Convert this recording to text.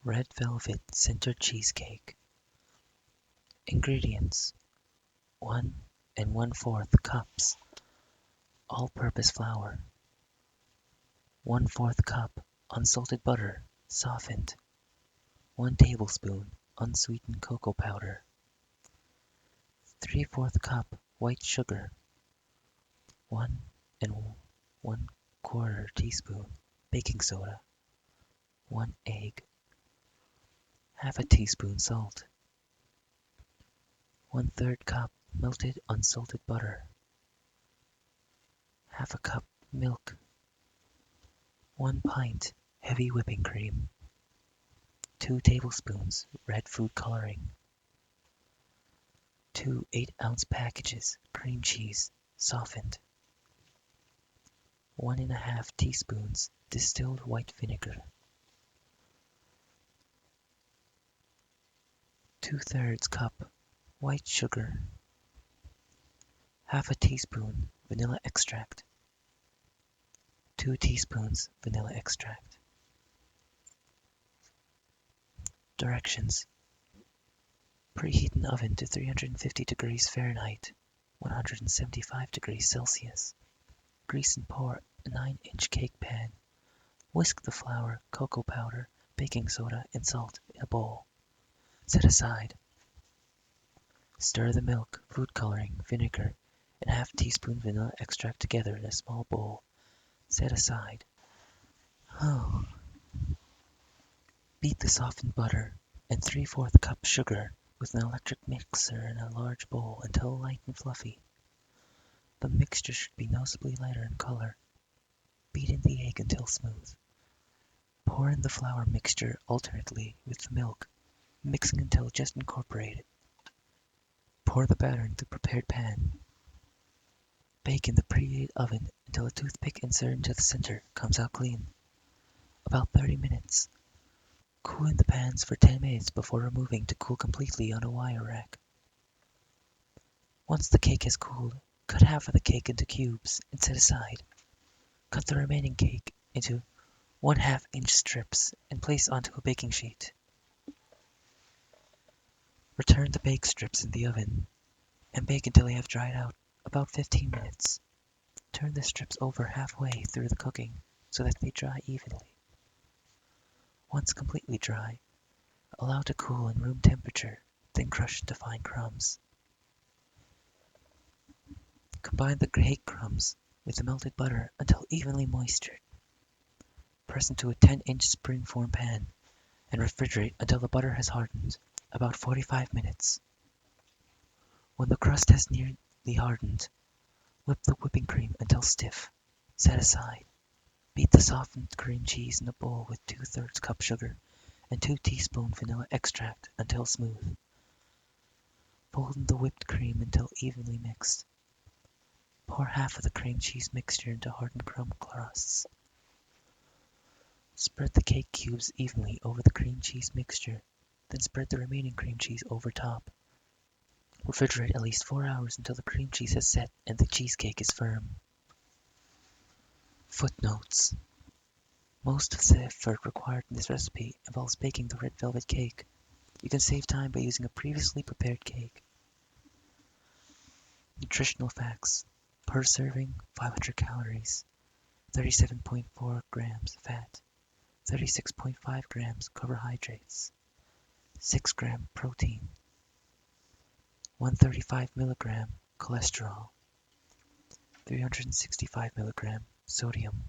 Red velvet center cheesecake. Ingredients: 1 and 1/4 cups all-purpose flour, 1/4 cup unsalted butter, softened, 1 tablespoon unsweetened cocoa powder, 3/4 cup white sugar, 1 and 1/4 teaspoon baking soda, 1 egg, half a teaspoon salt, 1/3 cup melted unsalted butter, half a cup milk, 1 pint heavy whipping cream, 2 tablespoons red food coloring, 2 8-ounce packages cream cheese, softened, 1½ teaspoons distilled white vinegar, 2/3 cup white sugar, half a teaspoon vanilla extract, 2 teaspoons vanilla extract. Directions: preheat an oven to 350 degrees Fahrenheit, 175 degrees Celsius. Grease and pour a 9-inch cake pan. Whisk the flour, cocoa powder, baking soda, and salt in a bowl. Set aside. Stir the milk, food coloring, vinegar, and half teaspoon vanilla extract together in a small bowl. Set aside. Beat the softened butter and 3/4 cup sugar with an electric mixer in a large bowl until light and fluffy. The mixture should be noticeably lighter in color. Beat in the egg until smooth. Pour in the flour mixture alternately with the milk, mixing until just incorporated. Pour the batter into the prepared pan. Bake in the preheated oven until a toothpick inserted into the center comes out clean. About 30 minutes. Cool in the pans for 10 minutes before removing to cool completely on a wire rack. Once the cake has cooled, cut half of the cake into cubes and set aside. Cut the remaining cake into 1/2 inch strips and place onto a baking sheet. Return the baked strips in the oven and bake until they have dried out, about 15 minutes. Turn the strips over halfway through the cooking so that they dry evenly. Once completely dry, allow to cool in room temperature, then crush into fine crumbs. Combine the cake crumbs with the melted butter until evenly moistured. Press into a 10-inch spring-form pan and refrigerate until the butter has hardened, about 45 minutes. When the crust has nearly hardened, whip the whipping cream until stiff. Set aside. Beat the softened cream cheese in a bowl with 2/3 cup sugar and 2 teaspoons vanilla extract until smooth. Fold in the whipped cream until evenly mixed. Pour half of the cream cheese mixture into hardened crumb crusts. Spread the cake cubes evenly over the cream cheese mixture, then spread the remaining cream cheese over top. Refrigerate at least 4 hours until the cream cheese has set and the cheesecake is firm. Footnotes: most of the effort required in this recipe involves baking the red velvet cake. You can save time by using a previously prepared cake. Nutritional facts: per serving, 500 calories, 37.4 grams fat, 36.5 grams carbohydrates, 6-gram protein, 135 milligram cholesterol, 365 milligram sodium.